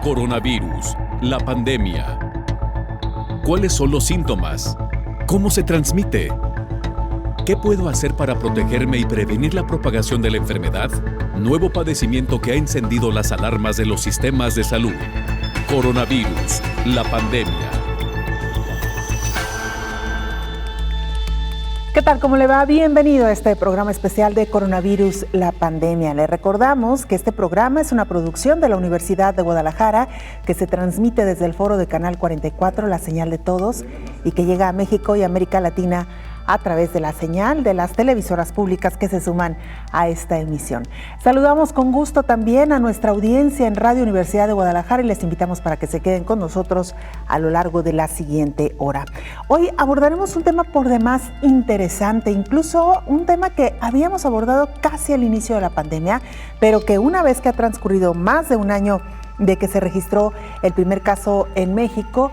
Coronavirus, la pandemia. ¿Cuáles son los síntomas? ¿Cómo se transmite? ¿Qué puedo hacer para protegerme y prevenir la propagación de la enfermedad? Nuevo padecimiento que ha encendido las alarmas de los sistemas de salud. Coronavirus, la pandemia. ¿Qué tal? ¿Cómo le va? Bienvenido a este programa especial de Coronavirus, la pandemia. Le recordamos que este programa es una producción de la Universidad de Guadalajara que se transmite desde el foro de Canal 44, la señal de todos, y que llega a México y América Latina a través de la señal de las televisoras públicas que se suman a esta emisión. Saludamos con gusto también a nuestra audiencia en Radio Universidad de Guadalajara y les invitamos para que se queden con nosotros a lo largo de la siguiente hora. Hoy abordaremos un tema por demás interesante, incluso un tema que habíamos abordado casi al inicio de la pandemia, pero que una vez que ha transcurrido más de un año de que se registró el primer caso en México,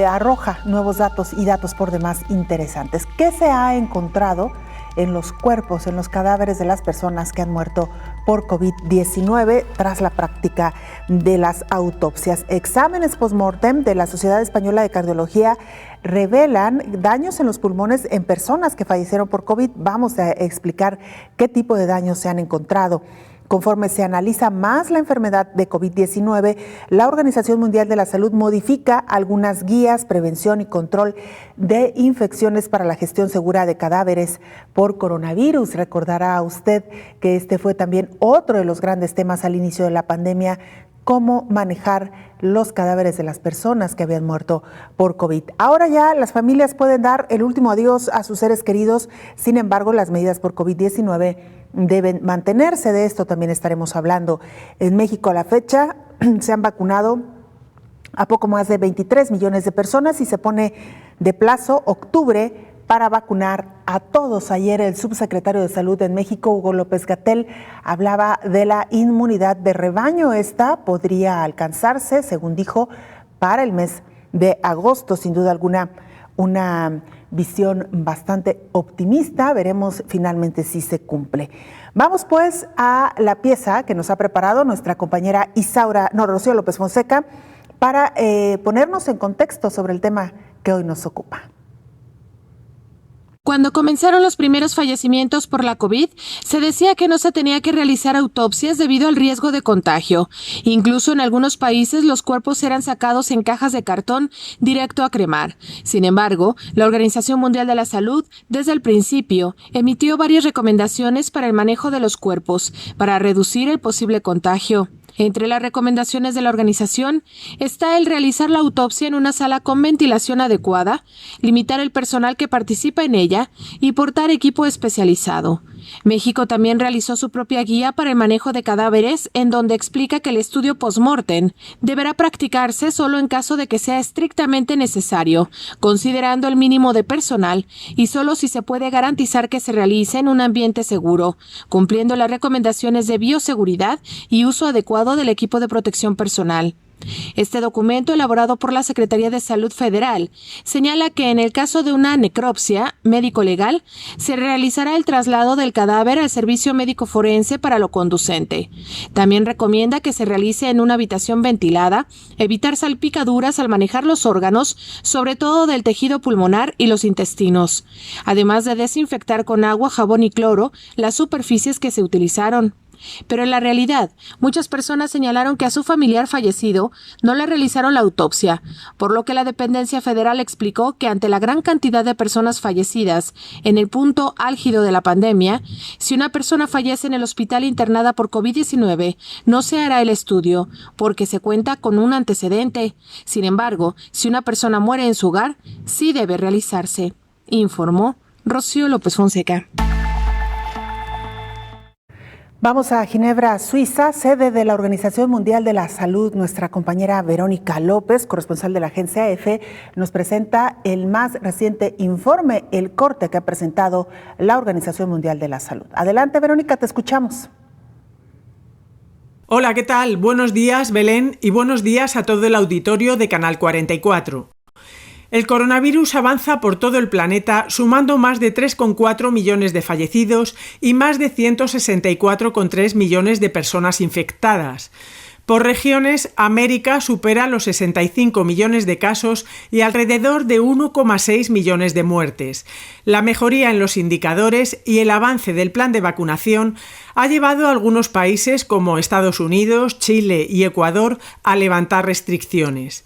arroja nuevos datos y datos por demás interesantes. ¿Qué se ha encontrado en los cuerpos, en los cadáveres de las personas que han muerto por COVID-19 tras la práctica de las autopsias? Exámenes post-mortem de la Sociedad Española de Cardiología revelan daños en los pulmones en personas que fallecieron por COVID. Vamos a explicar qué tipo de daños se han encontrado. Conforme se analiza más la enfermedad de COVID-19, la Organización Mundial de la Salud modifica algunas guías, prevención y control de infecciones para la gestión segura de cadáveres por coronavirus. Recordará usted que este fue también otro de los grandes temas al inicio de la pandemia, cómo manejar los cadáveres de las personas que habían muerto por COVID. Ahora ya las familias pueden dar el último adiós a sus seres queridos, sin embargo, las medidas por COVID-19 deben mantenerse. De esto también estaremos hablando. En México a la fecha se han vacunado a poco más de 23 millones de personas y se pone de plazo octubre para vacunar a todos. Ayer el subsecretario de Salud en México, Hugo López-Gatell, hablaba de la inmunidad de rebaño. Esta podría alcanzarse, según dijo, para el mes de agosto. Sin duda alguna, una visión bastante optimista. Veremos finalmente si se cumple. Vamos pues a la pieza que nos ha preparado nuestra compañera Rocío López Fonseca para ponernos en contexto sobre el tema que hoy nos ocupa. Cuando comenzaron los primeros fallecimientos por la COVID, se decía que no se tenía que realizar autopsias debido al riesgo de contagio. Incluso en algunos países los cuerpos eran sacados en cajas de cartón directo a cremar. Sin embargo, la Organización Mundial de la Salud, desde el principio, emitió varias recomendaciones para el manejo de los cuerpos, para reducir el posible contagio. Entre las recomendaciones de la organización está el realizar la autopsia en una sala con ventilación adecuada, limitar el personal que participa en ella y portar equipo especializado. México también realizó su propia guía para el manejo de cadáveres, en donde explica que el estudio post-mortem deberá practicarse solo en caso de que sea estrictamente necesario, considerando el mínimo de personal y solo si se puede garantizar que se realice en un ambiente seguro, cumpliendo las recomendaciones de bioseguridad y uso adecuado del equipo de protección personal. Este documento, elaborado por la Secretaría de Salud Federal, señala que en el caso de una necropsia médico-legal, se realizará el traslado del cadáver al servicio médico forense para lo conducente. También recomienda que se realice en una habitación ventilada, evitar salpicaduras al manejar los órganos, sobre todo del tejido pulmonar y los intestinos, además de desinfectar con agua, jabón y cloro las superficies que se utilizaron. Pero en la realidad, muchas personas señalaron que a su familiar fallecido no le realizaron la autopsia, por lo que la dependencia federal explicó que ante la gran cantidad de personas fallecidas en el punto álgido de la pandemia, si una persona fallece en el hospital internada por COVID-19, no se hará el estudio, porque se cuenta con un antecedente. Sin embargo, si una persona muere en su hogar, sí debe realizarse, informó Rocío López Fonseca. Vamos a Ginebra, Suiza, sede de la Organización Mundial de la Salud. Nuestra compañera Verónica López, corresponsal de la agencia EFE, nos presenta el más reciente informe, el corte que ha presentado la Organización Mundial de la Salud. Adelante, Verónica, te escuchamos. Hola, ¿qué tal? Buenos días, Belén, y buenos días a todo el auditorio de Canal 44. El coronavirus avanza por todo el planeta, sumando más de 3,4 millones de fallecidos y más de 164,3 millones de personas infectadas. Por regiones, América supera los 65 millones de casos y alrededor de 1,6 millones de muertes. La mejoría en los indicadores y el avance del plan de vacunación ha llevado a algunos países como Estados Unidos, Chile y Ecuador a levantar restricciones.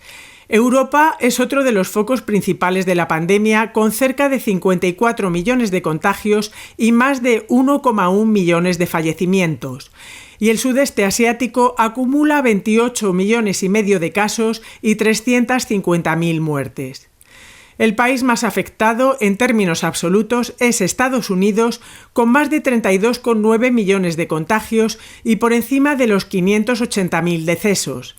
Europa es otro de los focos principales de la pandemia, con cerca de 54 millones de contagios y más de 1,1 millones de fallecimientos. Y el sudeste asiático acumula 28 millones y medio de casos y 350.000 muertes. El país más afectado en términos absolutos es Estados Unidos, con más de 32,9 millones de contagios y por encima de los 580.000 decesos.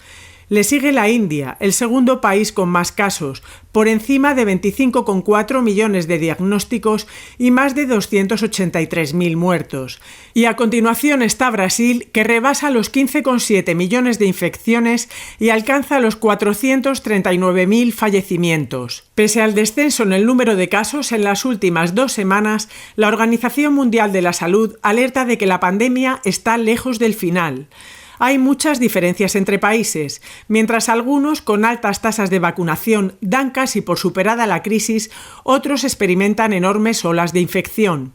Le sigue la India, el segundo país con más casos, por encima de 25,4 millones de diagnósticos y más de 283.000 muertos. Y a continuación está Brasil, que rebasa los 15,7 millones de infecciones y alcanza los 439.000 fallecimientos. Pese al descenso en el número de casos en las últimas 2 semanas, la Organización Mundial de la Salud alerta de que la pandemia está lejos del final. Hay muchas diferencias entre países. Mientras algunos, con altas tasas de vacunación, dan casi por superada la crisis, otros experimentan enormes olas de infección.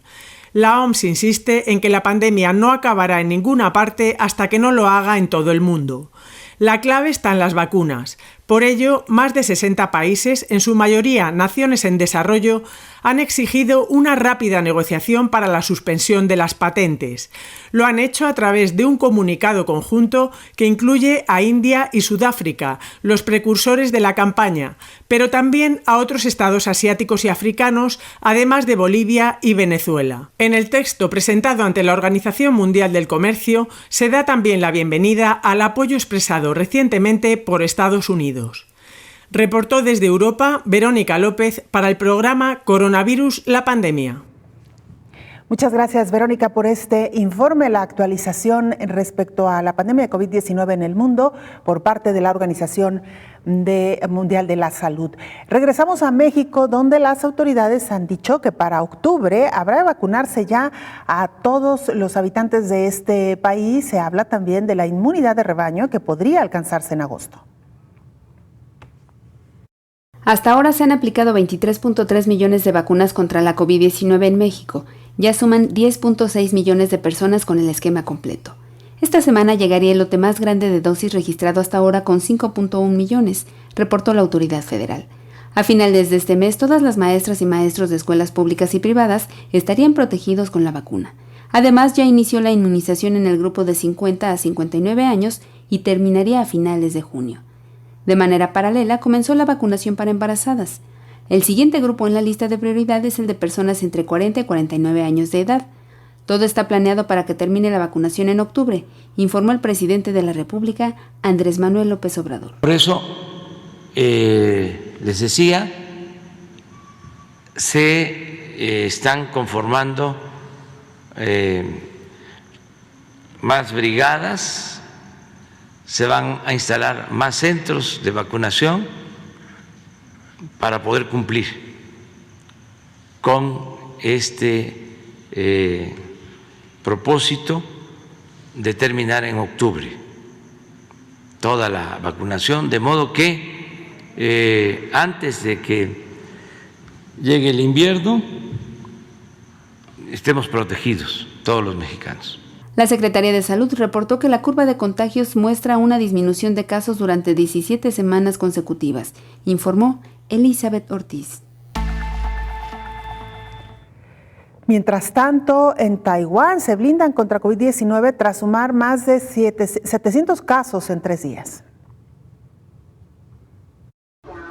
La OMS insiste en que la pandemia no acabará en ninguna parte hasta que no lo haga en todo el mundo. La clave está en las vacunas. Por ello, más de 60 países, en su mayoría naciones en desarrollo, han exigido una rápida negociación para la suspensión de las patentes. Lo han hecho a través de un comunicado conjunto que incluye a India y Sudáfrica, los precursores de la campaña, pero también a otros estados asiáticos y africanos, además de Bolivia y Venezuela. En el texto presentado ante la Organización Mundial del Comercio se da también la bienvenida al apoyo expresado recientemente por Estados Unidos. Reportó desde Europa Verónica López para el programa Coronavirus, la pandemia. Muchas gracias, Verónica, por este informe, la actualización respecto a la pandemia de COVID-19 en el mundo por parte de la Organización Mundial de la Salud. Regresamos a México, donde las autoridades han dicho que para octubre habrá de vacunarse ya a todos los habitantes de este país. Se habla también de la inmunidad de rebaño que podría alcanzarse en agosto. Hasta ahora se han aplicado 23.3 millones de vacunas contra la COVID-19 en México. Ya suman 10.6 millones de personas con el esquema completo. Esta semana llegaría el lote más grande de dosis registrado hasta ahora con 5.1 millones, reportó la autoridad federal. A finales de este mes, todas las maestras y maestros de escuelas públicas y privadas estarían protegidos con la vacuna. Además, ya inició la inmunización en el grupo de 50 a 59 años y terminaría a finales de junio. De manera paralela, comenzó la vacunación para embarazadas. El siguiente grupo en la lista de prioridad es el de personas entre 40 y 49 años de edad. Todo está planeado para que termine la vacunación en octubre, informó el presidente de la República, Andrés Manuel López Obrador. Por eso, les decía, se están conformando más brigadas, se van a instalar más centros de vacunación para poder cumplir con este propósito de terminar en octubre toda la vacunación, de modo que antes de que llegue el invierno estemos protegidos todos los mexicanos. La Secretaría de Salud reportó que la curva de contagios muestra una disminución de casos durante 17 semanas consecutivas, informó Elizabeth Ortiz. Mientras tanto, en Taiwán se blindan contra COVID-19 tras sumar más de 700 casos en 3 días.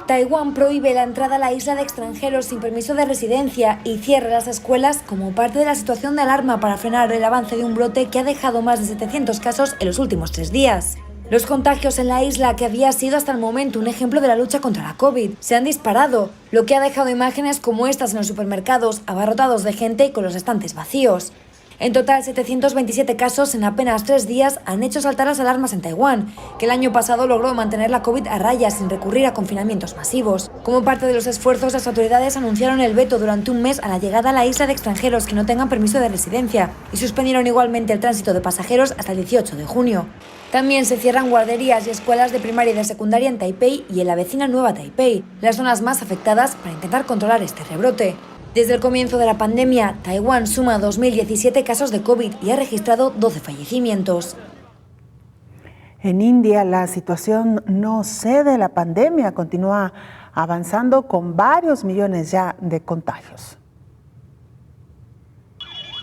Taiwán prohíbe la entrada a la isla de extranjeros sin permiso de residencia y cierra las escuelas como parte de la situación de alarma para frenar el avance de un brote que ha dejado más de 700 casos en los últimos 3 días. Los contagios en la isla, que había sido hasta el momento un ejemplo de la lucha contra la COVID, se han disparado, lo que ha dejado imágenes como estas en los supermercados abarrotados de gente y con los estantes vacíos. En total, 727 casos en apenas 3 días han hecho saltar las alarmas en Taiwán, que el año pasado logró mantener la COVID a raya sin recurrir a confinamientos masivos. Como parte de los esfuerzos, las autoridades anunciaron el veto durante un mes a la llegada a la isla de extranjeros que no tengan permiso de residencia y suspendieron igualmente el tránsito de pasajeros hasta el 18 de junio. También se cierran guarderías y escuelas de primaria y de secundaria en Taipei y en la vecina Nueva Taipei, las zonas más afectadas para intentar controlar este rebrote. Desde el comienzo de la pandemia, Taiwán suma 2.017 casos de COVID y ha registrado 12 fallecimientos. En India la situación no cede, la pandemia continúa avanzando con varios millones ya de contagios.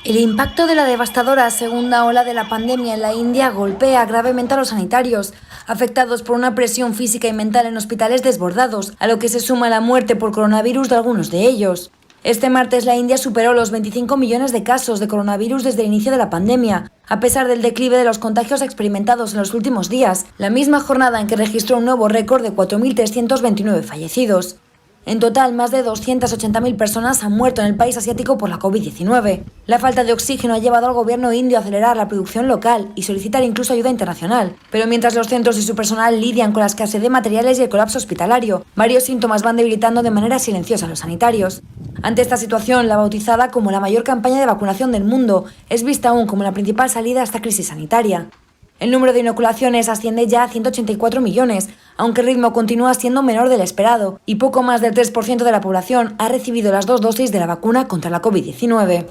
El impacto de la devastadora segunda ola de la pandemia en la India golpea gravemente a los sanitarios, afectados por una presión física y mental en hospitales desbordados, a lo que se suma la muerte por coronavirus de algunos de ellos. Este martes la India superó los 25 millones de casos de coronavirus desde el inicio de la pandemia, a pesar del declive de los contagios experimentados en los últimos días, la misma jornada en que registró un nuevo récord de 4.329 fallecidos. En total, más de 280.000 personas han muerto en el país asiático por la COVID-19. La falta de oxígeno ha llevado al gobierno indio a acelerar la producción local y solicitar incluso ayuda internacional. Pero mientras los centros y su personal lidian con la escasez de materiales y el colapso hospitalario, varios síntomas van debilitando de manera silenciosa a los sanitarios. Ante esta situación, la bautizada como la mayor campaña de vacunación del mundo es vista aún como la principal salida a esta crisis sanitaria. El número de inoculaciones asciende ya a 184 millones, aunque el ritmo continúa siendo menor del esperado, y poco más del 3% de la población ha recibido las 2 dosis de la vacuna contra la COVID-19.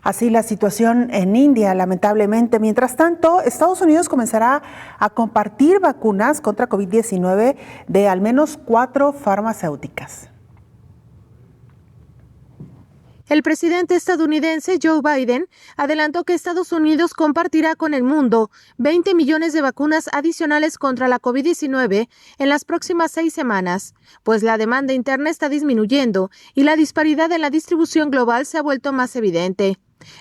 Así la situación en India, lamentablemente. Mientras tanto, Estados Unidos comenzará a compartir vacunas contra COVID-19 de al menos 4 farmacéuticas. El presidente estadounidense Joe Biden adelantó que Estados Unidos compartirá con el mundo 20 millones de vacunas adicionales contra la COVID-19 en las próximas 6 semanas, pues la demanda interna está disminuyendo y la disparidad en la distribución global se ha vuelto más evidente.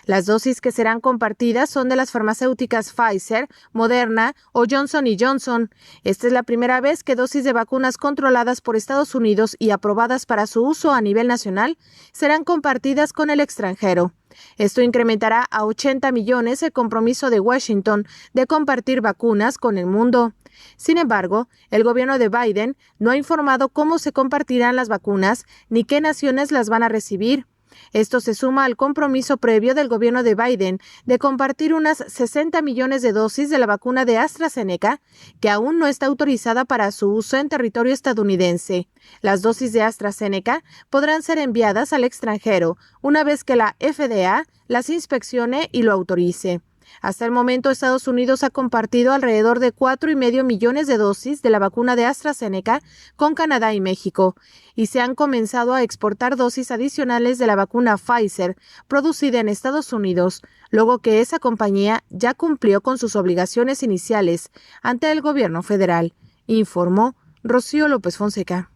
Las dosis que serán compartidas son de las farmacéuticas Pfizer, Moderna o Johnson & Johnson. Esta es la primera vez que dosis de vacunas controladas por Estados Unidos y aprobadas para su uso a nivel nacional serán compartidas con el extranjero. Esto incrementará a 80 millones el compromiso de Washington de compartir vacunas con el mundo. Sin embargo, el gobierno de Biden no ha informado cómo se compartirán las vacunas ni qué naciones las van a recibir. Esto se suma al compromiso previo del gobierno de Biden de compartir unas 60 millones de dosis de la vacuna de AstraZeneca, que aún no está autorizada para su uso en territorio estadounidense. Las dosis de AstraZeneca podrán ser enviadas al extranjero una vez que la FDA las inspeccione y lo autorice. Hasta el momento, Estados Unidos ha compartido alrededor de 4,5 millones de dosis de la vacuna de AstraZeneca con Canadá y México, y se han comenzado a exportar dosis adicionales de la vacuna Pfizer, producida en Estados Unidos, luego que esa compañía ya cumplió con sus obligaciones iniciales ante el gobierno federal, informó Rocío López Fonseca.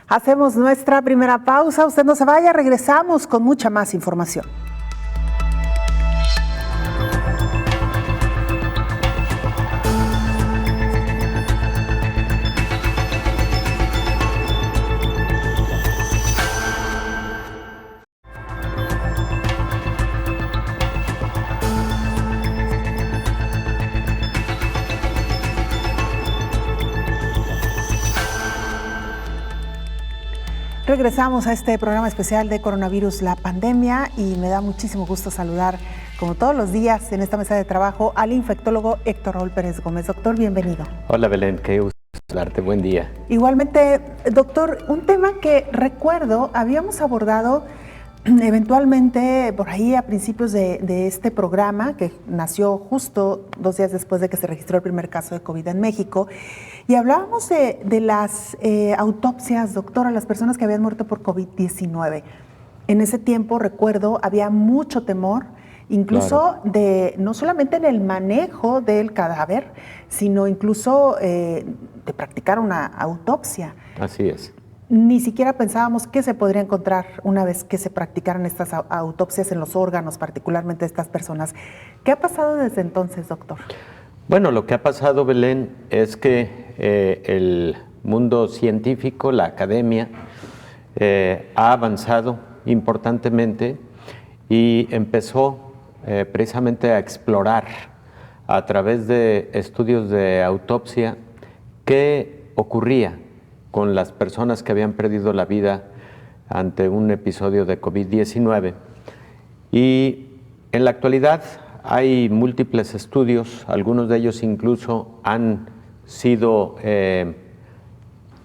Hacemos nuestra primera pausa. Usted no se vaya, regresamos con mucha más información. Regresamos a este programa especial de coronavirus, la pandemia, y me da muchísimo gusto saludar, como todos los días en esta mesa de trabajo, al infectólogo Héctor Raúl Pérez Gómez. Doctor, bienvenido. Hola Belén, qué gusto saludarte, buen día. Igualmente, doctor, un tema que recuerdo habíamos abordado eventualmente por ahí a principios de este programa, que nació justo 2 días después de que se registró el primer caso de COVID en México, y hablábamos de las autopsias, doctor, a las personas que habían muerto por COVID-19. En ese tiempo, recuerdo, había mucho temor, incluso de no solamente en el manejo del cadáver, sino incluso de practicar una autopsia. Así es. Ni siquiera pensábamos qué se podría encontrar una vez que se practicaran estas autopsias en los órganos, particularmente de estas personas. ¿Qué ha pasado desde entonces, doctor? Bueno, lo que ha pasado, Belén, es que el mundo científico, la academia, ha avanzado importantemente y empezó precisamente a explorar a través de estudios de autopsia qué ocurría con las personas que habían perdido la vida ante un episodio de COVID-19. Y en la actualidad hay múltiples estudios, algunos de ellos incluso han sido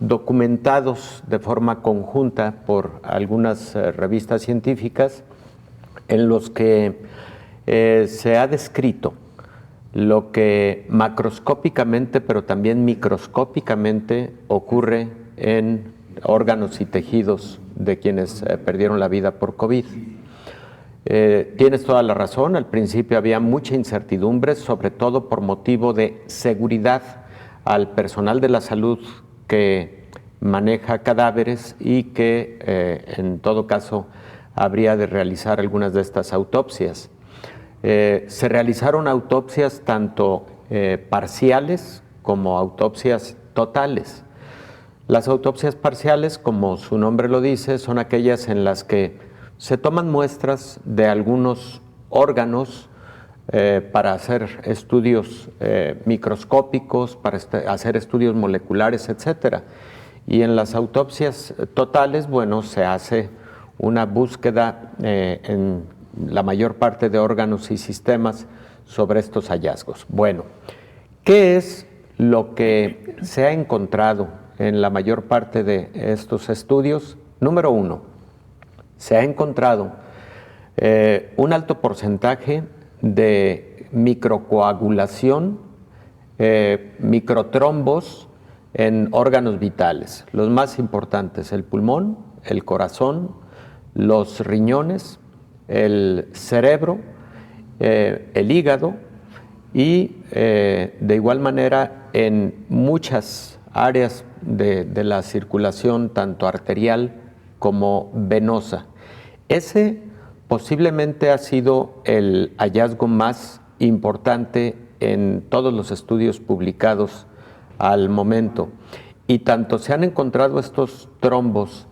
documentados de forma conjunta por algunas revistas científicas, en los que se ha descrito lo que macroscópicamente, pero también microscópicamente ocurre en órganos y tejidos de quienes perdieron la vida por COVID. Tienes toda la razón, al principio había mucha incertidumbre, sobre todo por motivo de seguridad al personal de la salud que maneja cadáveres y que en todo caso habría de realizar algunas de estas autopsias. Se realizaron autopsias tanto parciales como autopsias totales. Las autopsias parciales, como su nombre lo dice, son aquellas en las que se toman muestras de algunos órganos para hacer estudios microscópicos, para hacer estudios moleculares, etc. Y en las autopsias totales, bueno, se hace una búsqueda en la mayor parte de órganos y sistemas sobre estos hallazgos. Bueno, ¿qué es lo que se ha encontrado en la mayor parte de estos estudios? Número uno, se ha encontrado un alto porcentaje de microcoagulación, microtrombos en órganos vitales. Los más importantes, el pulmón, el corazón, los riñones, el cerebro, el hígado y de igual manera en muchas áreas de la circulación, tanto arterial como venosa. Ese posiblemente ha sido el hallazgo más importante en todos los estudios publicados al momento. Y tanto se han encontrado estos trombos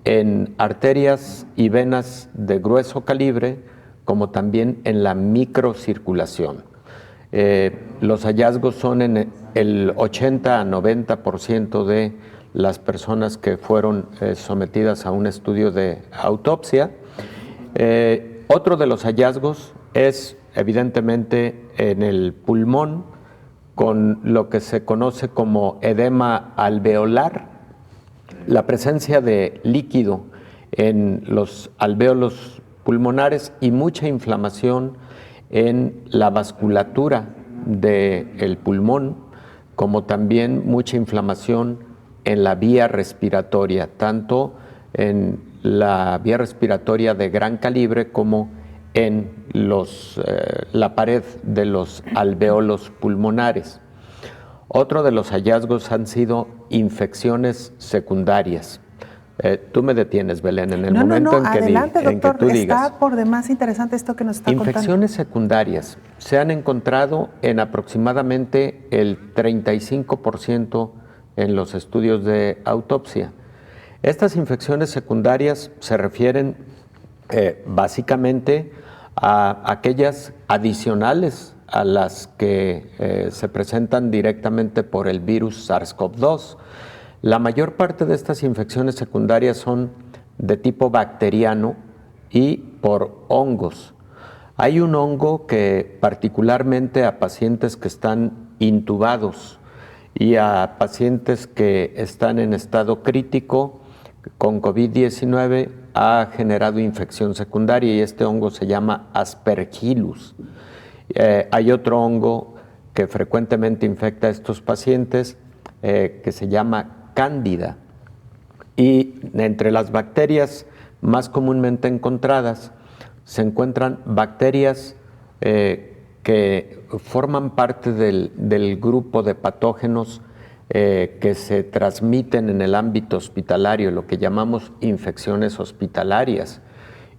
en arterias y venas de grueso calibre, como también en la microcirculación. Los hallazgos son en el 80 a 90% de las personas que fueron sometidas a un estudio de autopsia. Otro de los hallazgos es evidentemente en el pulmón, con lo que se conoce como edema alveolar, la presencia de líquido en los alvéolos pulmonares y mucha inflamación en la vasculatura del pulmón, como también mucha inflamación en la vía respiratoria, tanto en la vía respiratoria de gran calibre como en la pared de los alvéolos pulmonares. Otro de los hallazgos han sido infecciones secundarias. Tú me detienes, Belén, en el momento en que tú digas. Está por demás interesante esto que nos está contando. Infecciones secundarias se han encontrado en aproximadamente el 35% en los estudios de autopsia. Estas infecciones secundarias se refieren básicamente a aquellas adicionales a las que se presentan directamente por el virus SARS-CoV-2. La mayor parte de estas infecciones secundarias son de tipo bacteriano y por hongos. Hay un hongo que particularmente a pacientes que están intubados y a pacientes que están en estado crítico con COVID-19 ha generado infección secundaria y este hongo se llama Aspergillus. Hay otro hongo que frecuentemente infecta a estos pacientes que se llama Cándida. Y entre las bacterias más comúnmente encontradas se encuentran bacterias que forman parte del grupo de patógenos que se transmiten en el ámbito hospitalario, lo que llamamos infecciones hospitalarias,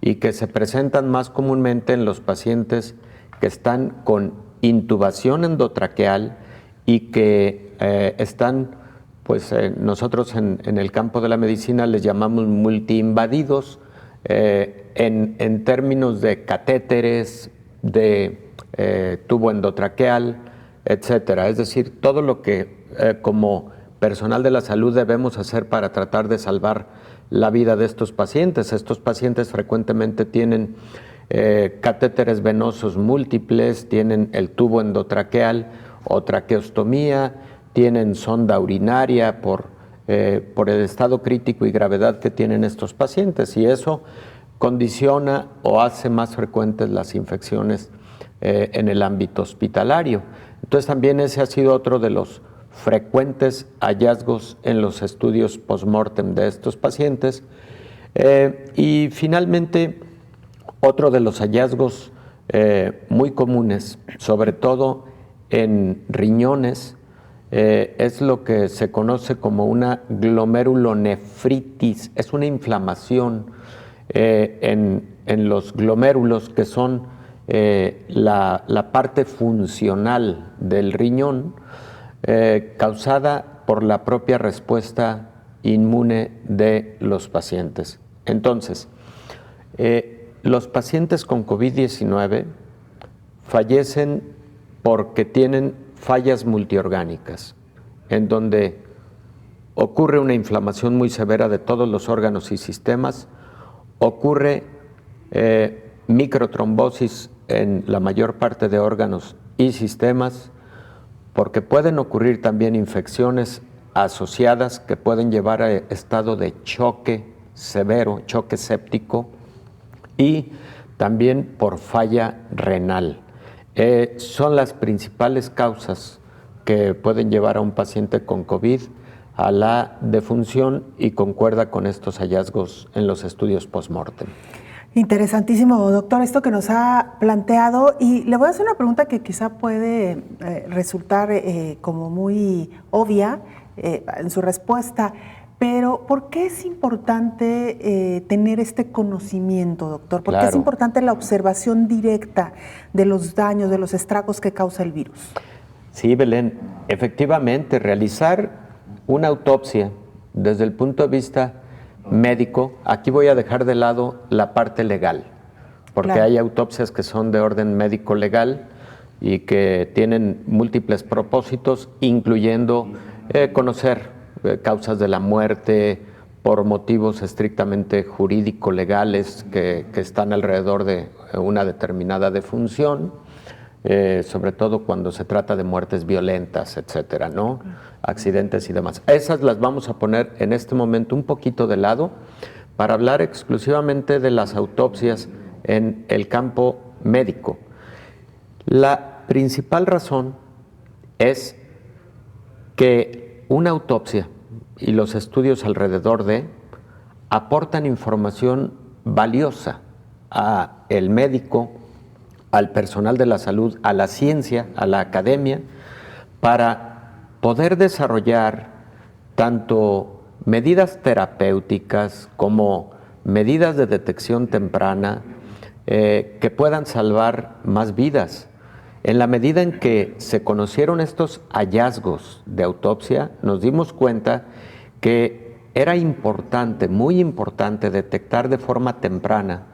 y que se presentan más comúnmente en los pacientes que están con intubación endotraqueal y que están, pues nosotros en el campo de la medicina les llamamos multiinvadidos en términos de catéteres, de tubo endotraqueal, etcétera. Es decir, todo lo que como personal de la salud debemos hacer para tratar de salvar la vida de estos pacientes. Estos pacientes frecuentemente tienen catéteres venosos múltiples, tienen el tubo endotraqueal o traqueostomía, tienen sonda urinaria por el estado crítico y gravedad que tienen estos pacientes, y eso condiciona o hace más frecuentes las infecciones en el ámbito hospitalario. Entonces también ese ha sido otro de los frecuentes hallazgos en los estudios post-mortem de estos pacientes. Y finalmente, otro de los hallazgos muy comunes, sobre todo en riñones, es lo que se conoce como una glomerulonefritis. Es una inflamación en los glomérulos, que son la parte funcional del riñón, causada por la propia respuesta inmune de los pacientes. Entonces, los pacientes con COVID-19 fallecen porque tienen fallas multiorgánicas, en donde ocurre una inflamación muy severa de todos los órganos y sistemas, ocurre microtrombosis en la mayor parte de órganos y sistemas, porque pueden ocurrir también infecciones asociadas que pueden llevar a estado de choque severo, choque séptico, y también por falla renal. Son las principales causas que pueden llevar a un paciente con COVID a la defunción, y concuerda con estos hallazgos en los estudios post-mortem. Interesantísimo, doctor, esto que nos ha planteado, y le voy a hacer una pregunta que quizá puede resultar como muy obvia en su respuesta, pero ¿por qué es importante tener este conocimiento, doctor? ¿Por qué es importante la observación directa de los daños, de los estragos que causa el virus? Sí, Belén, efectivamente, realizar una autopsia desde el punto de vista médico, aquí voy a dejar de lado la parte legal, porque hay autopsias que son de orden médico legal y que tienen múltiples propósitos, incluyendo conocer causas de la muerte por motivos estrictamente jurídico-legales que están alrededor de una determinada defunción, sobre todo cuando se trata de muertes violentas, etcétera, ¿no? Accidentes y demás. Esas las vamos a poner en este momento un poquito de lado para hablar exclusivamente de las autopsias en el campo médico. La principal razón es que una autopsia y los estudios alrededor de aportan información valiosa al médico, al personal de la salud, a la ciencia, a la academia, para poder desarrollar tanto medidas terapéuticas como medidas de detección temprana que puedan salvar más vidas. En la medida en que se conocieron estos hallazgos de autopsia, nos dimos cuenta que era importante, muy importante, detectar de forma temprana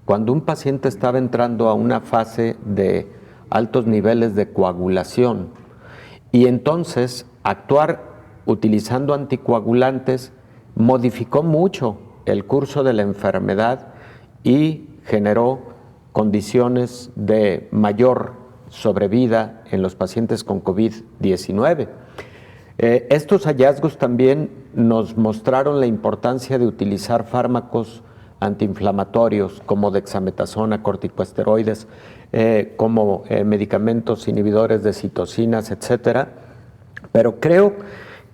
cuando un paciente estaba entrando a una fase de altos niveles de coagulación, y entonces actuar utilizando anticoagulantes modificó mucho el curso de la enfermedad y generó condiciones de mayor sobrevida en los pacientes con COVID-19. Estos hallazgos también nos mostraron la importancia de utilizar fármacos antiinflamatorios como dexametasona, corticosteroides, como medicamentos inhibidores de citocinas, etcétera. Pero creo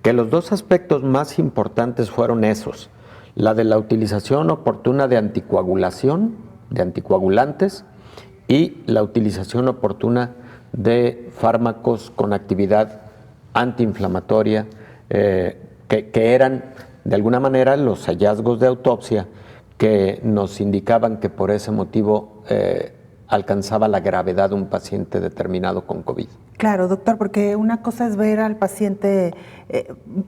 que los dos aspectos más importantes fueron esos: la de la utilización oportuna de anticoagulación, de anticoagulantes, y la utilización oportuna de fármacos con actividad antiinflamatoria, que eran de alguna manera los hallazgos de autopsia que nos indicaban que por ese motivo alcanzaba la gravedad un paciente determinado con COVID. Claro, doctor, porque una cosa es ver al paciente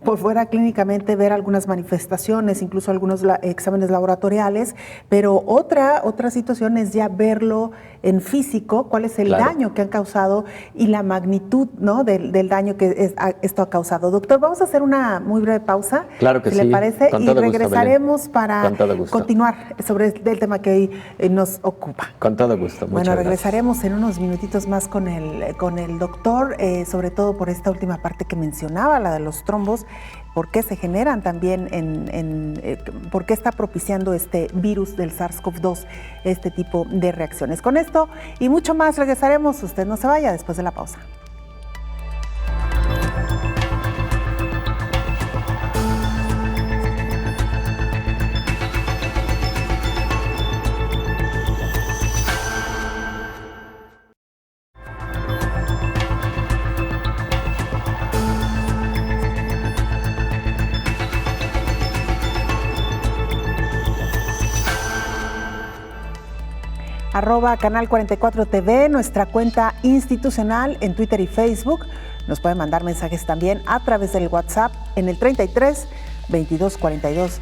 por fuera clínicamente, ver algunas manifestaciones, incluso algunos exámenes laboratoriales, pero otra situación es ya verlo en físico, cuál es el daño que han causado y la magnitud, ¿no?, del daño que esto ha causado. Doctor, vamos a hacer una muy breve pausa, claro que si sí, le parece, y regresaremos gusto, para continuar sobre el tema que hoy nos ocupa. Con todo gusto. Bueno, regresaremos en unos minutitos más con el doctor, sobre todo por esta última parte que mencionaba, la de los trombos, por qué se generan también, por qué está propiciando este virus del SARS-CoV-2 este tipo de reacciones. Con esto y mucho más regresaremos. Usted no se vaya después de la pausa. @Canal 44 TV, nuestra cuenta institucional en Twitter y Facebook. Nos pueden mandar mensajes también a través del WhatsApp en el 33 22 42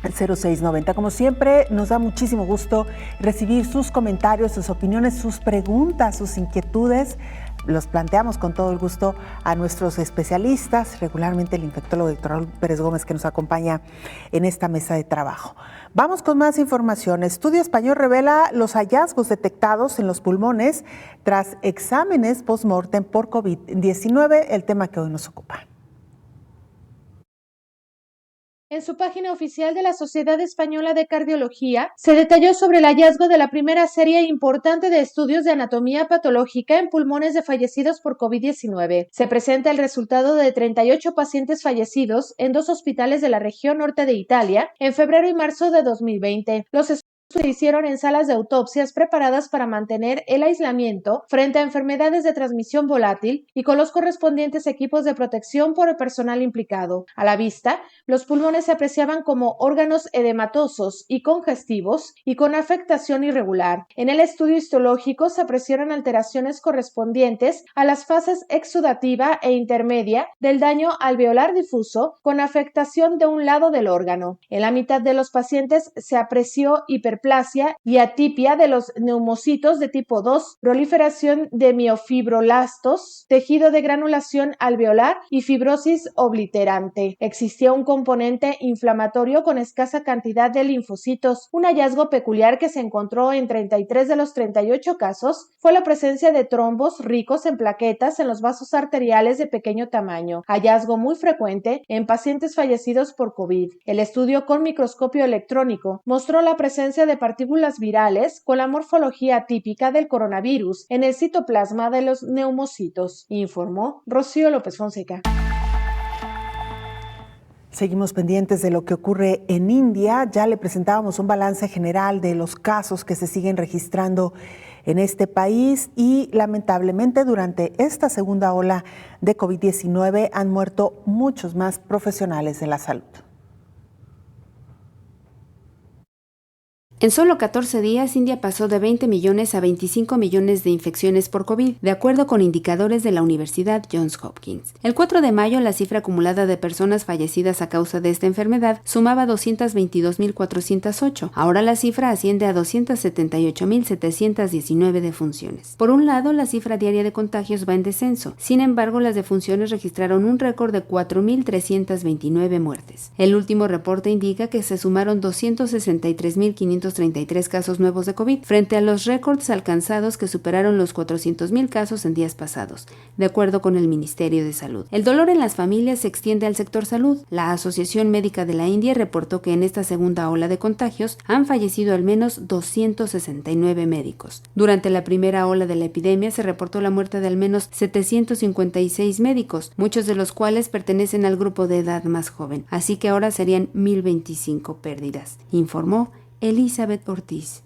0690. Como siempre, nos da muchísimo gusto recibir sus comentarios, sus opiniones, sus preguntas, sus inquietudes. Los planteamos con todo el gusto a nuestros especialistas, regularmente el infectólogo Héctor Raúl Pérez Gómez, que nos acompaña en esta mesa de trabajo. Vamos con más información. Estudio español revela los hallazgos detectados en los pulmones tras exámenes post-mortem por COVID-19, el tema que hoy nos ocupa. En su página oficial de la Sociedad Española de Cardiología, se detalló sobre el hallazgo de la primera serie importante de estudios de anatomía patológica en pulmones de fallecidos por COVID-19. Se presenta el resultado de 38 pacientes fallecidos en 2 hospitales de la región norte de Italia en febrero y marzo de 2020. Los se hicieron en salas de autopsias preparadas para mantener el aislamiento frente a enfermedades de transmisión volátil y con los correspondientes equipos de protección por el personal implicado. A la vista, los pulmones se apreciaban como órganos edematosos y congestivos y con afectación irregular. En el estudio histológico se apreciaron alteraciones correspondientes a las fases exudativa e intermedia del daño alveolar difuso con afectación de un lado del órgano. En la mitad de los pacientes se apreció hiperplasia y atipia de los neumocitos de tipo 2, proliferación de miofibrolastos, tejido de granulación alveolar y fibrosis obliterante. Existía un componente inflamatorio con escasa cantidad de linfocitos. Un hallazgo peculiar que se encontró en 33 de los 38 casos fue la presencia de trombos ricos en plaquetas en los vasos arteriales de pequeño tamaño, hallazgo muy frecuente en pacientes fallecidos por COVID. El estudio con microscopio electrónico mostró la presencia de partículas virales con la morfología típica del coronavirus en el citoplasma de los neumocitos, informó Rocío López Fonseca. Seguimos pendientes de lo que ocurre en India. Ya le presentábamos un balance general de los casos que se siguen registrando en este país y lamentablemente durante esta segunda ola de COVID-19 han muerto muchos más profesionales de la salud. En solo 14 días, India pasó de 20 millones a 25 millones de infecciones por COVID, de acuerdo con indicadores de la Universidad Johns Hopkins. El 4 de mayo, la cifra acumulada de personas fallecidas a causa de esta enfermedad sumaba 222.408. Ahora la cifra asciende a 278.719 defunciones. Por un lado, la cifra diaria de contagios va en descenso. Sin embargo, las defunciones registraron un récord de 4.329 muertes. El último reporte indica que se sumaron 263.533 casos nuevos de COVID, frente a los récords alcanzados que superaron los 400.000 casos en días pasados, de acuerdo con el Ministerio de Salud. El dolor en las familias se extiende al sector salud. La Asociación Médica de la India reportó que en esta segunda ola de contagios han fallecido al menos 269 médicos. Durante la primera ola de la epidemia se reportó la muerte de al menos 756 médicos, muchos de los cuales pertenecen al grupo de edad más joven, así que ahora serían 1.025 pérdidas, informó Elizabeth Ortiz.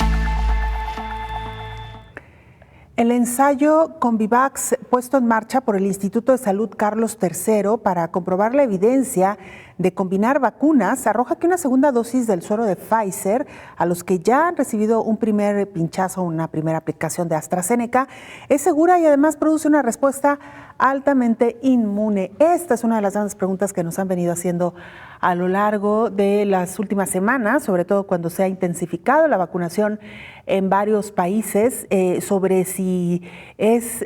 El ensayo Convivax, puesto en marcha por el Instituto de Salud Carlos III para comprobar la evidencia de combinar vacunas arroja que una segunda dosis del suero de Pfizer a los que ya han recibido un primer pinchazo, una primera aplicación de AstraZeneca, es segura y además produce una respuesta altamente inmune. Esta es una de las grandes preguntas que nos han venido haciendo a lo largo de las últimas semanas, sobre todo cuando se ha intensificado la vacunación en varios países, sobre si es,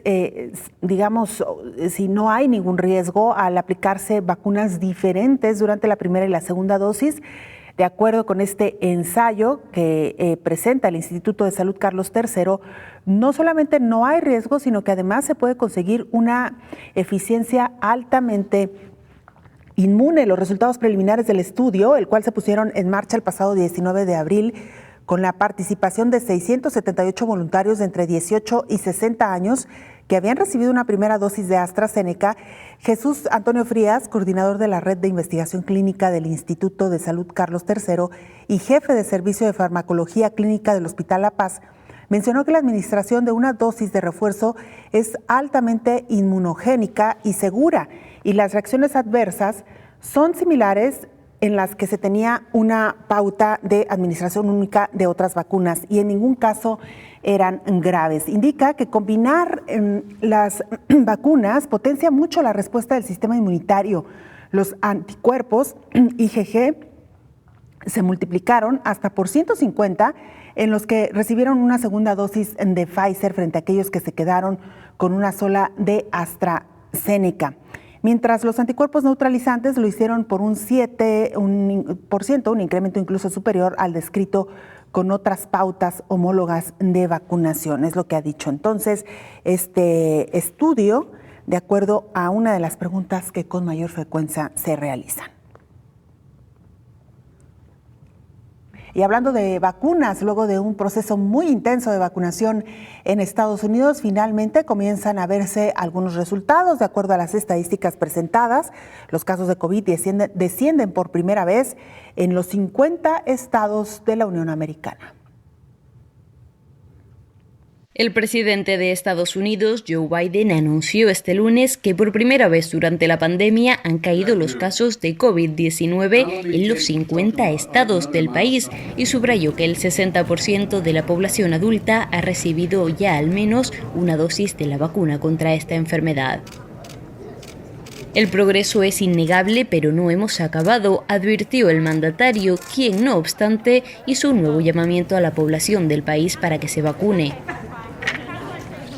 si no hay ningún riesgo al aplicarse vacunas diferentes durante la primera y la segunda dosis. De acuerdo con este ensayo que presenta el Instituto de Salud Carlos III, no solamente no hay riesgo, sino que además se puede conseguir una eficiencia altamente inmune. Los resultados preliminares del estudio, el cual se pusieron en marcha el pasado 19 de abril, con la participación de 678 voluntarios de entre 18 y 60 años que habían recibido una primera dosis de AstraZeneca. Jesús Antonio Frías, coordinador de la Red de Investigación Clínica del Instituto de Salud Carlos III y jefe de Servicio de Farmacología Clínica del Hospital La Paz, mencionó que la administración de una dosis de refuerzo es altamente inmunogénica y segura, y las reacciones adversas son similares en las que se tenía una pauta de administración única de otras vacunas y en ningún caso eran graves. Indica que combinar las vacunas potencia mucho la respuesta del sistema inmunitario. Los anticuerpos IgG se multiplicaron hasta por 150 en los que recibieron una segunda dosis de Pfizer frente a aquellos que se quedaron con una sola de AstraZeneca. Mientras los anticuerpos neutralizantes lo hicieron por un 7%, un incremento incluso superior al descrito con otras pautas homólogas de vacunación. Es lo que ha dicho entonces este estudio, de acuerdo a una de las preguntas que con mayor frecuencia se realizan. Y hablando de vacunas, luego de un proceso muy intenso de vacunación en Estados Unidos, finalmente comienzan a verse algunos resultados. De acuerdo a las estadísticas presentadas, los casos de COVID descienden por primera vez en los 50 estados de la Unión Americana. El presidente de Estados Unidos, Joe Biden, anunció este lunes que por primera vez durante la pandemia han caído los casos de COVID-19 en los 50 estados del país y subrayó que el 60% de la población adulta ha recibido ya al menos una dosis de la vacuna contra esta enfermedad. El progreso es innegable, pero no hemos acabado, advirtió el mandatario, quien, no obstante, hizo un nuevo llamamiento a la población del país para que se vacune.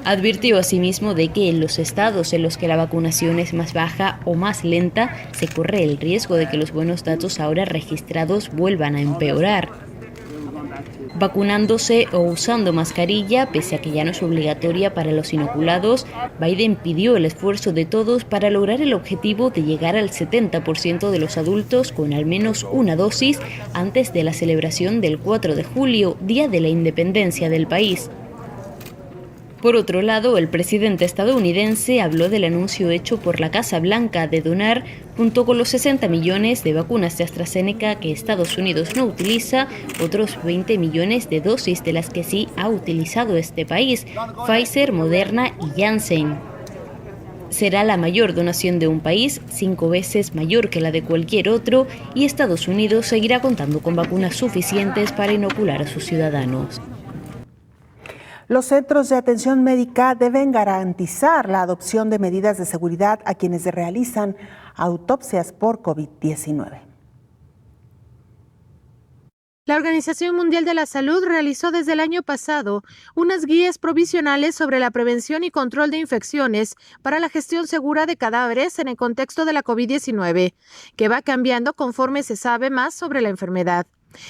Advirtió asimismo de que en los estados en los que la vacunación es más baja o más lenta, se corre el riesgo de que los buenos datos ahora registrados vuelvan a empeorar. Vacunándose o usando mascarilla, pese a que ya no es obligatoria para los inoculados, Biden pidió el esfuerzo de todos para lograr el objetivo de llegar al 70% de los adultos con al menos una dosis antes de la celebración del 4 de julio, Día de la Independencia del país. Por otro lado, el presidente estadounidense habló del anuncio hecho por la Casa Blanca de donar, junto con los 60 millones de vacunas de AstraZeneca que Estados Unidos no utiliza, otros 20 millones de dosis de las que sí ha utilizado este país, Pfizer, Moderna y Janssen. Será la mayor donación de un país, 5 veces mayor que la de cualquier otro, y Estados Unidos seguirá contando con vacunas suficientes para inocular a sus ciudadanos. Los centros de atención médica deben garantizar la adopción de medidas de seguridad a quienes realizan autopsias por COVID-19. La Organización Mundial de la Salud realizó desde el año pasado unas guías provisionales sobre la prevención y control de infecciones para la gestión segura de cadáveres en el contexto de la COVID-19, que va cambiando conforme se sabe más sobre la enfermedad.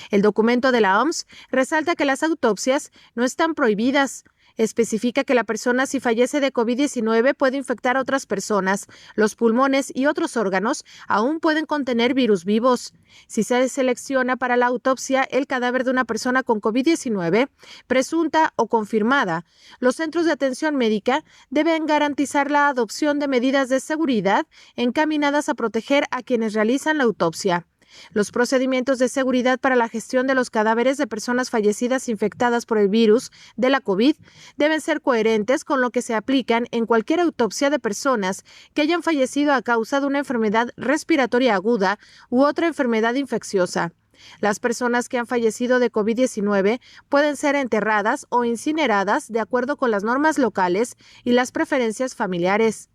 El documento de la OMS resalta que las autopsias no están prohibidas. Especifica que la persona, si fallece de COVID-19, puede infectar a otras personas. Los pulmones y otros órganos aún pueden contener virus vivos. Si se selecciona para la autopsia el cadáver de una persona con COVID-19, presunta o confirmada, los centros de atención médica deben garantizar la adopción de medidas de seguridad encaminadas a proteger a quienes realizan la autopsia. Los procedimientos de seguridad para la gestión de los cadáveres de personas fallecidas infectadas por el virus de la COVID deben ser coherentes con lo que se aplican en cualquier autopsia de personas que hayan fallecido a causa de una enfermedad respiratoria aguda u otra enfermedad infecciosa. Las personas que han fallecido de COVID-19 pueden ser enterradas o incineradas de acuerdo con las normas locales y las preferencias familiares.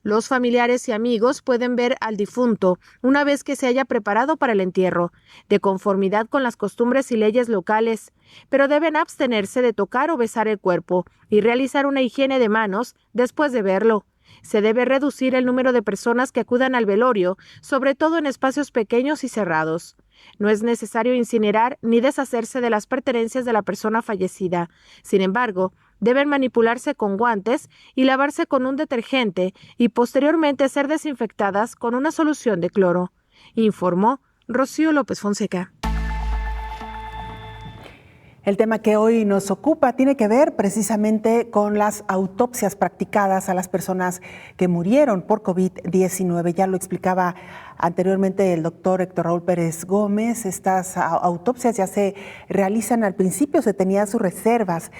Los familiares y amigos pueden ver al difunto una vez que se haya preparado para el entierro, de conformidad con las costumbres y leyes locales, pero deben abstenerse de tocar o besar el cuerpo y realizar una higiene de manos después de verlo. Se debe reducir el número de personas que acudan al velorio, sobre todo en espacios pequeños y cerrados. No es necesario incinerar ni deshacerse de las pertenencias de la persona fallecida. Sin embargo, deben manipularse con guantes y lavarse con un detergente y posteriormente ser desinfectadas con una solución de cloro, informó Rocío López Fonseca. El tema que hoy nos ocupa tiene que ver precisamente con las autopsias practicadas a las personas que murieron por COVID-19. Ya lo explicaba anteriormente el doctor Héctor Raúl Pérez Gómez. Estas autopsias ya se realizan. Al principio se tenían sus reservas,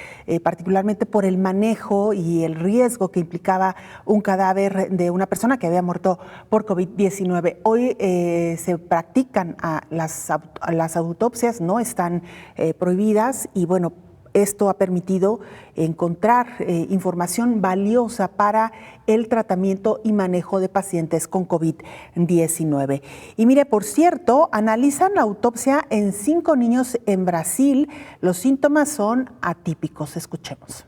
particularmente por el manejo y el riesgo que implicaba un cadáver de una persona que había muerto por COVID-19. Hoy se practican las autopsias, no están prohibidas. Y bueno, esto ha permitido encontrar información valiosa para el tratamiento y manejo de pacientes con COVID-19. Y mire, por cierto, analizan la autopsia en 5 niños en Brasil. Los síntomas son atípicos. Escuchemos.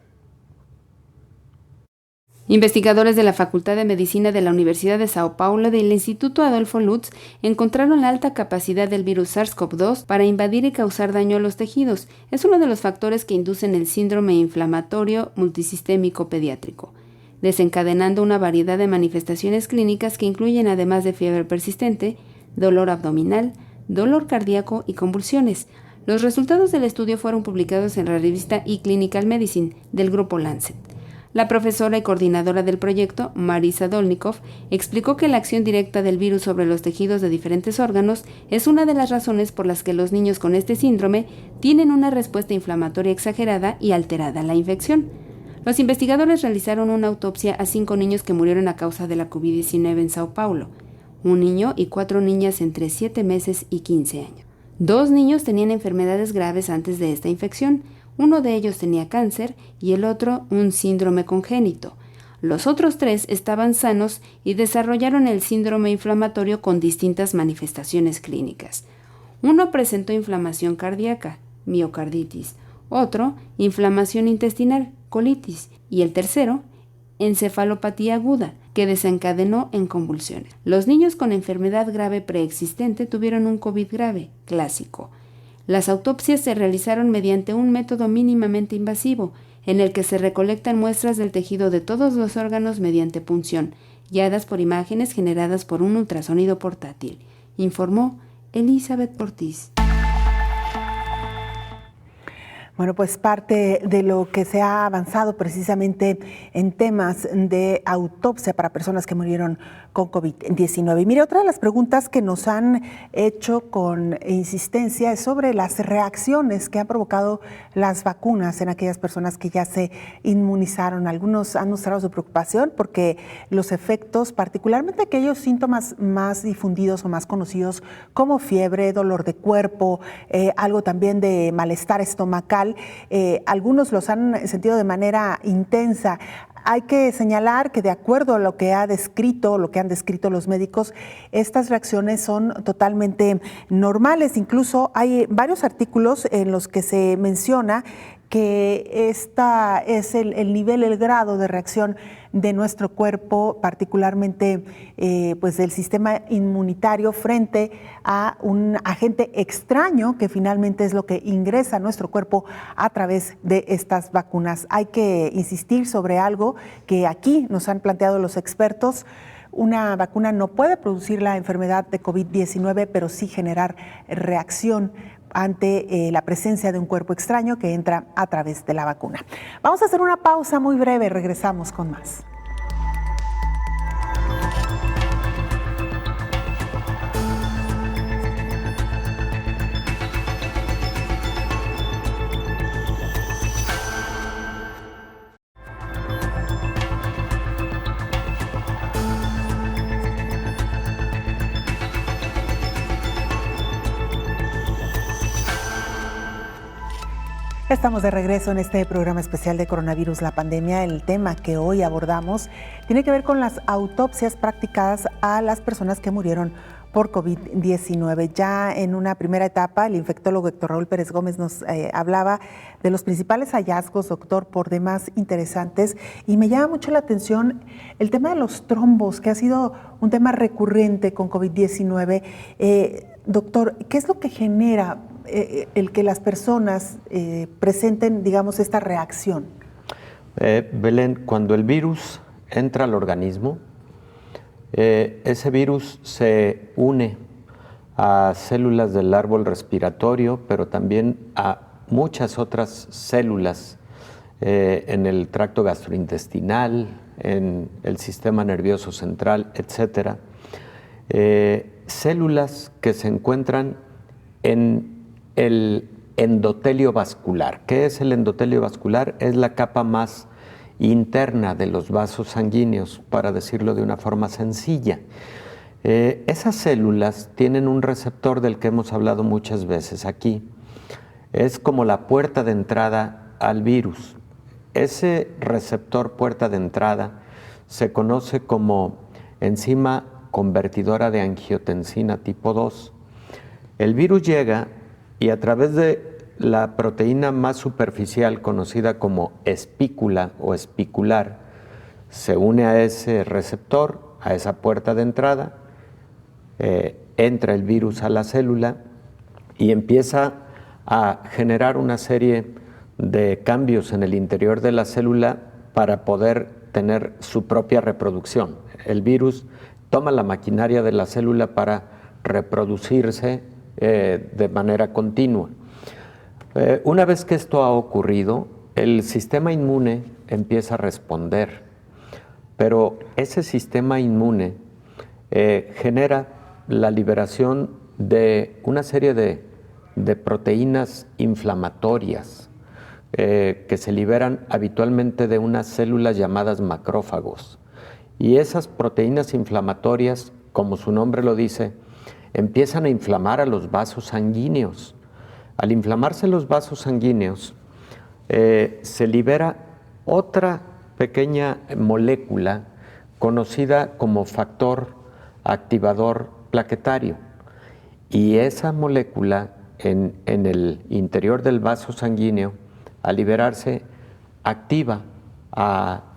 Investigadores de la Facultad de Medicina de la Universidad de Sao Paulo y del Instituto Adolfo Lutz encontraron la alta capacidad del virus SARS-CoV-2 para invadir y causar daño a los tejidos. Es uno de los factores que inducen el síndrome inflamatorio multisistémico pediátrico, desencadenando una variedad de manifestaciones clínicas que incluyen, además de fiebre persistente, dolor abdominal, dolor cardíaco y convulsiones. Los resultados del estudio fueron publicados en la revista eClinical Medicine del grupo Lancet. La profesora y coordinadora del proyecto, Marisa Dolnikov, explicó que la acción directa del virus sobre los tejidos de diferentes órganos es una de las razones por las que los niños con este síndrome tienen una respuesta inflamatoria exagerada y alterada a la infección. Los investigadores realizaron una autopsia a 5 niños que murieron a causa de la COVID-19 en Sao Paulo, un niño y 4 niñas entre 7 meses y 15 años. 2 niños tenían enfermedades graves antes de esta infección. Uno de ellos tenía cáncer y el otro un síndrome congénito. Los otros 3 estaban sanos y desarrollaron el síndrome inflamatorio con distintas manifestaciones clínicas. Uno presentó inflamación cardíaca, miocarditis, otro inflamación intestinal, colitis, y el tercero encefalopatía aguda, que desencadenó en convulsiones. Los niños con enfermedad grave preexistente tuvieron un COVID grave, clásico. Las autopsias se realizaron mediante un método mínimamente invasivo, en el que se recolectan muestras del tejido de todos los órganos mediante punción, guiadas por imágenes generadas por un ultrasonido portátil, informó Elizabeth Ortiz. Bueno, pues parte de lo que se ha avanzado precisamente en temas de autopsia para personas que murieron con COVID-19. Y mire, otra de las preguntas que nos han hecho con insistencia es sobre las reacciones que han provocado las vacunas en aquellas personas que ya se inmunizaron. Algunos han mostrado su preocupación porque los efectos, particularmente aquellos síntomas más difundidos o más conocidos como fiebre, dolor de cuerpo, algo también de malestar estomacal, algunos los han sentido de manera intensa. Hay que señalar que de acuerdo a lo que han descrito los médicos, estas reacciones son totalmente normales. Incluso hay varios artículos en los que se menciona que esta es el nivel, el grado de reacción de nuestro cuerpo, particularmente pues del sistema inmunitario frente a un agente extraño que finalmente es lo que ingresa a nuestro cuerpo a través de estas vacunas. Hay que insistir sobre algo que aquí nos han planteado los expertos. Una vacuna no puede producir la enfermedad de COVID-19, pero sí generar reacción ante la presencia de un cuerpo extraño que entra a través de la vacuna. Vamos a hacer una pausa muy breve, regresamos con más. Estamos de regreso en este programa especial de coronavirus, la pandemia. El tema que hoy abordamos tiene que ver con las autopsias practicadas a las personas que murieron por COVID-19. Ya en una primera etapa, el infectólogo Héctor Raúl Pérez Gómez nos hablaba de los principales hallazgos, doctor, por demás interesantes, y me llama mucho la atención el tema de los trombos, que ha sido un tema recurrente con COVID-19. Doctor, ¿qué es lo que genera el que las personas presenten, digamos, esta reacción? Belén, cuando el virus entra al organismo, ese virus se une a células del árbol respiratorio, pero también a muchas otras células en el tracto gastrointestinal, en el sistema nervioso central, etc. Células que se encuentran en el endotelio vascular. ¿Qué es el endotelio vascular? Es la capa más interna de los vasos sanguíneos, para decirlo de una forma sencilla. Esas células tienen un receptor del que hemos hablado muchas veces aquí. Es como la puerta de entrada al virus. Ese receptor puerta de entrada se conoce como enzima convertidora de angiotensina tipo 2. El virus llega y a través de la proteína más superficial, conocida como espícula o espicular, se une a ese receptor, a esa puerta de entrada, entra el virus a la célula y empieza a generar una serie de cambios en el interior de la célula para poder tener su propia reproducción. El virus toma la maquinaria de la célula para reproducirse de manera continua. Una vez que esto ha ocurrido, el sistema inmune empieza a responder, pero ese sistema inmune genera la liberación de una serie de proteínas inflamatorias que se liberan habitualmente de unas células llamadas macrófagos. Y esas proteínas inflamatorias, como su nombre lo dice, empiezan a inflamar a los vasos sanguíneos. Al inflamarse los vasos sanguíneos, se libera otra pequeña molécula conocida como factor activador plaquetario. Y esa molécula en el interior del vaso sanguíneo, al liberarse, activa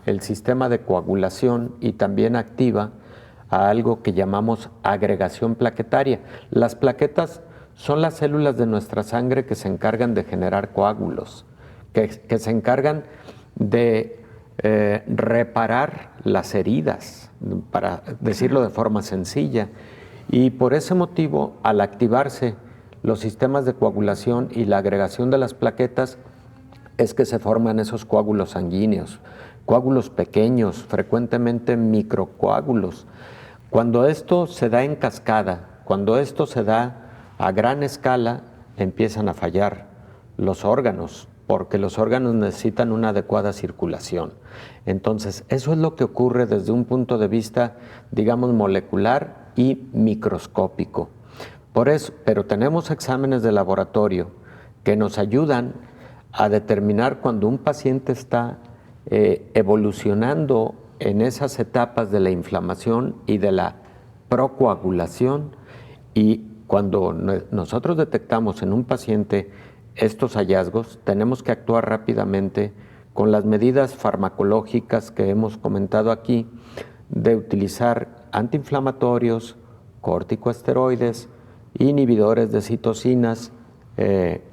el sistema de coagulación y también activa a algo que llamamos agregación plaquetaria. Las plaquetas son las células de nuestra sangre que se encargan de generar coágulos, que se encargan de reparar las heridas, para decirlo de forma sencilla. Y por ese motivo, al activarse los sistemas de coagulación y la agregación de las plaquetas, es que se forman esos coágulos sanguíneos, coágulos pequeños, frecuentemente microcoágulos. Cuando esto se da en cascada, cuando esto se da a gran escala, empiezan a fallar los órganos, porque los órganos necesitan una adecuada circulación. Entonces, eso es lo que ocurre desde un punto de vista, digamos, molecular y microscópico. Por eso, pero tenemos exámenes de laboratorio que nos ayudan a determinar cuando un paciente está evolucionando en esas etapas de la inflamación y de la procoagulación, y cuando nosotros detectamos en un paciente estos hallazgos, tenemos que actuar rápidamente con las medidas farmacológicas que hemos comentado aquí, de utilizar antiinflamatorios, corticosteroides, inhibidores de citocinas,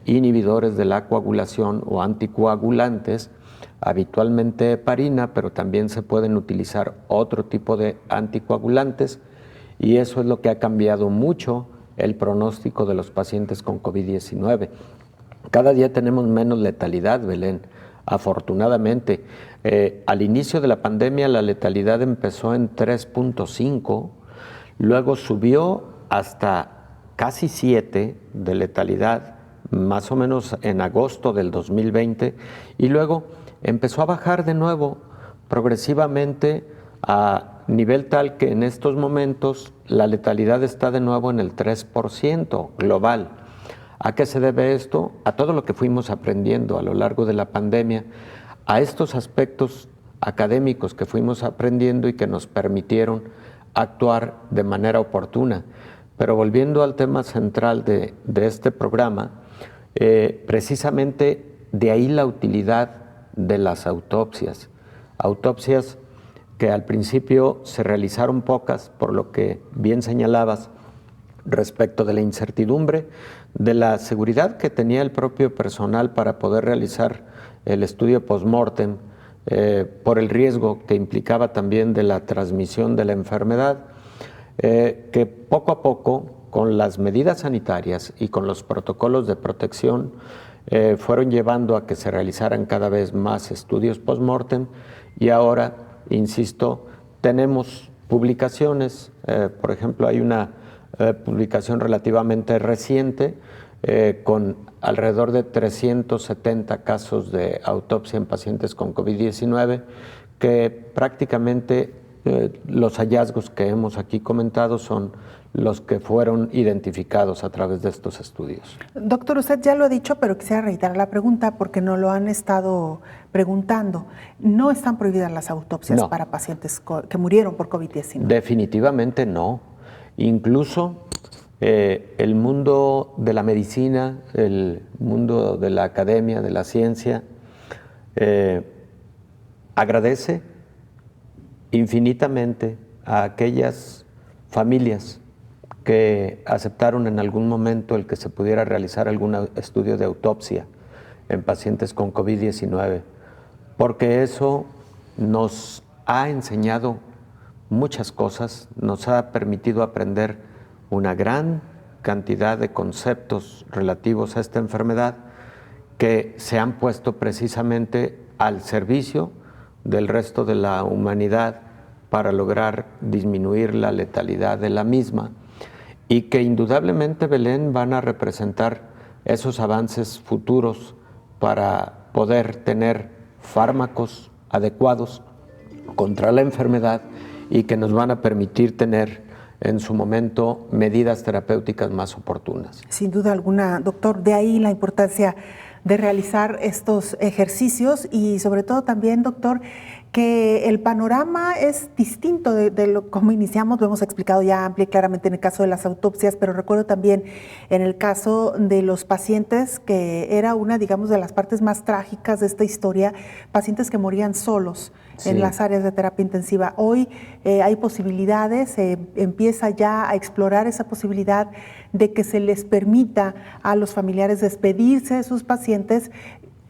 inhibidores de la coagulación o anticoagulantes, habitualmente heparina, pero también se pueden utilizar otro tipo de anticoagulantes, y eso es lo que ha cambiado mucho el pronóstico de los pacientes con COVID-19. Cada día tenemos menos letalidad, Belén, afortunadamente. Al inicio de la pandemia la letalidad empezó en 3.5, luego subió hasta casi 7 de letalidad, más o menos en agosto del 2020, y luego empezó a bajar de nuevo progresivamente a nivel tal que en estos momentos la letalidad está de nuevo en el 3% global. ¿A qué se debe esto? A todo lo que fuimos aprendiendo a lo largo de la pandemia, a estos aspectos académicos que fuimos aprendiendo y que nos permitieron actuar de manera oportuna. Pero volviendo al tema central de este programa, precisamente de ahí la utilidad de las autopsias. Autopsias que al principio se realizaron pocas, por lo que bien señalabas, respecto de la incertidumbre, de la seguridad que tenía el propio personal para poder realizar el estudio post-mortem, por el riesgo que implicaba también de la transmisión de la enfermedad, que poco a poco, con las medidas sanitarias y con los protocolos de protección, fueron llevando a que se realizaran cada vez más estudios post-mortem y ahora, insisto, tenemos publicaciones, por ejemplo, hay una publicación relativamente reciente con alrededor de 370 casos de autopsia en pacientes con COVID-19 que prácticamente los hallazgos que hemos aquí comentado son los que fueron identificados a través de estos estudios. Doctor, usted ya lo ha dicho, pero quisiera reiterar la pregunta porque nos lo han estado preguntando. ¿No están prohibidas las autopsias para pacientes que murieron por COVID-19? Definitivamente no. Incluso el mundo de la medicina, el mundo de la academia, de la ciencia, agradece infinitamente a aquellas familias que aceptaron en algún momento el que se pudiera realizar algún estudio de autopsia en pacientes con COVID-19, porque eso nos ha enseñado muchas cosas, nos ha permitido aprender una gran cantidad de conceptos relativos a esta enfermedad que se han puesto precisamente al servicio del resto de la humanidad para lograr disminuir la letalidad de la misma y que indudablemente, Belén, van a representar esos avances futuros para poder tener fármacos adecuados contra la enfermedad y que nos van a permitir tener en su momento medidas terapéuticas más oportunas. Sin duda alguna, doctor, de ahí la importancia de realizar estos ejercicios y sobre todo también, doctor, que el panorama es distinto de lo como iniciamos, lo hemos explicado ya amplia y claramente en el caso de las autopsias, pero recuerdo también en el caso de los pacientes, que era una, digamos, de las partes más trágicas de esta historia, pacientes que morían solos en las áreas de terapia intensiva. Hoy hay posibilidades, empieza ya a explorar esa posibilidad de que se les permita a los familiares despedirse de sus pacientes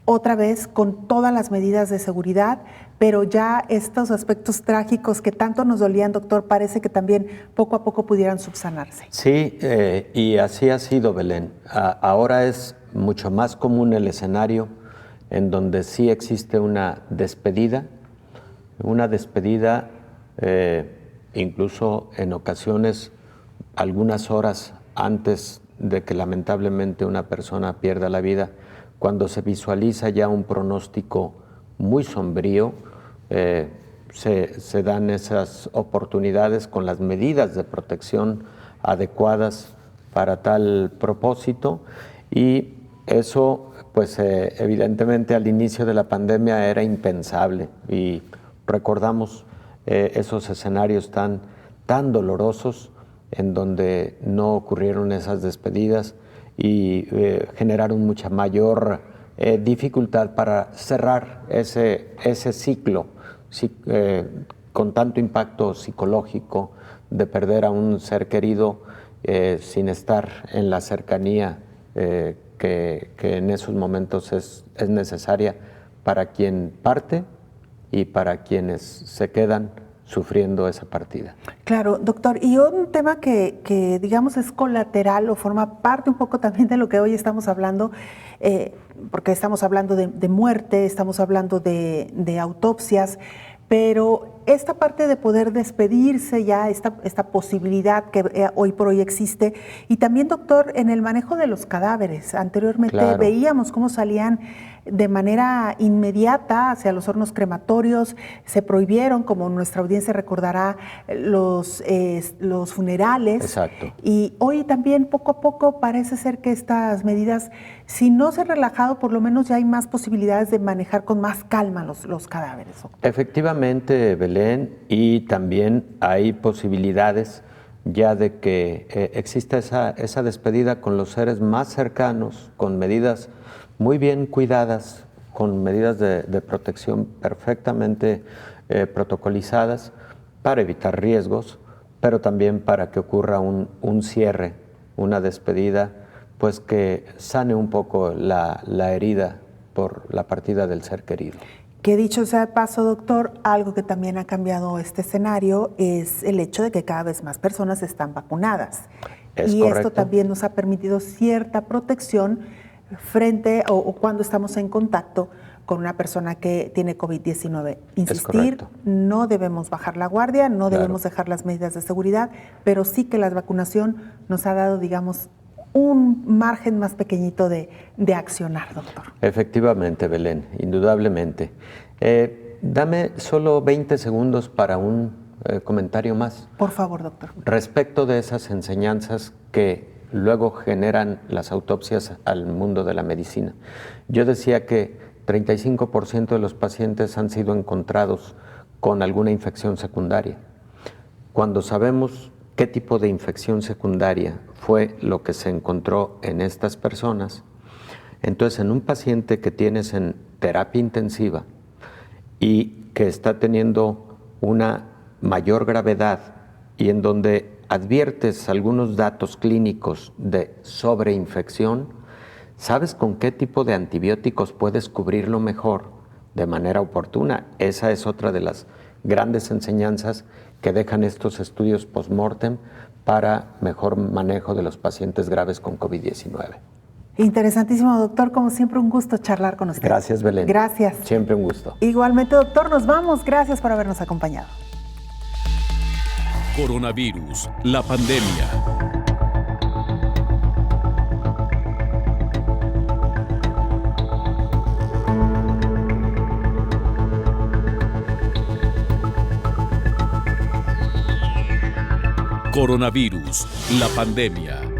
otra vez con todas las medidas de seguridad, pero ya estos aspectos trágicos que tanto nos dolían, doctor, parece que también poco a poco pudieran subsanarse. Sí, y así ha sido, Belén. Ahora es mucho más común el escenario en donde sí existe una despedida incluso en ocasiones algunas horas antes de que lamentablemente una persona pierda la vida, cuando se visualiza ya un pronóstico muy sombrío, se dan esas oportunidades con las medidas de protección adecuadas para tal propósito, y eso pues evidentemente al inicio de la pandemia era impensable, y recordamos esos escenarios tan dolorosos en donde no ocurrieron esas despedidas y generaron mucha mayor dificultad para cerrar ese ciclo con tanto impacto psicológico de perder a un ser querido sin estar en la cercanía que en esos momentos es necesaria para quien parte y para quienes se quedan sufriendo esa partida. Claro, doctor, y un tema que digamos es colateral o forma parte un poco también de lo que hoy estamos hablando, porque estamos hablando de muerte, estamos hablando de autopsias, pero esta parte de poder despedirse ya, esta posibilidad que hoy por hoy existe, y también, doctor, en el manejo de los cadáveres. Anteriormente veíamos cómo salían de manera inmediata hacia los hornos crematorios, se prohibieron, como nuestra audiencia recordará, los funerales. Exacto. Y hoy también poco a poco parece ser que estas medidas, si no se han relajado, por lo menos ya hay más posibilidades de manejar con más calma los cadáveres, doctor. Efectivamente, Belén, y también hay posibilidades ya de que exista esa despedida con los seres más cercanos, con medidas muy bien cuidadas, con medidas de protección perfectamente protocolizadas para evitar riesgos, pero también para que ocurra un cierre, una despedida, pues que sane un poco la herida por la partida del ser querido. Que dicho sea de paso, doctor, algo que también ha cambiado este escenario es el hecho de que cada vez más personas están vacunadas. Es y correcto. Esto también nos ha permitido cierta protección frente o cuando estamos en contacto con una persona que tiene COVID-19. Insistir, no debemos bajar la guardia, no debemos dejar las medidas de seguridad, pero sí que la vacunación nos ha dado, digamos, un margen más pequeñito de accionar, doctor. Efectivamente, Belén, indudablemente. Dame solo 20 segundos para un comentario más. Por favor, doctor. Respecto de esas enseñanzas que luego generan las autopsias al mundo de la medicina. Yo decía que 35% de los pacientes han sido encontrados con alguna infección secundaria. Cuando sabemos qué tipo de infección secundaria fue lo que se encontró en estas personas, entonces en un paciente que tienes en terapia intensiva y que está teniendo una mayor gravedad y en donde adviertes algunos datos clínicos de sobreinfección, ¿sabes con qué tipo de antibióticos puedes cubrirlo mejor de manera oportuna? Esa es otra de las grandes enseñanzas que dejan estos estudios post-mortem para mejor manejo de los pacientes graves con COVID-19. Interesantísimo, doctor. Como siempre, un gusto charlar con usted. Gracias, Belén. Gracias. Siempre un gusto. Igualmente, doctor, nos vamos. Gracias por habernos acompañado. Coronavirus, la pandemia. Coronavirus, la pandemia.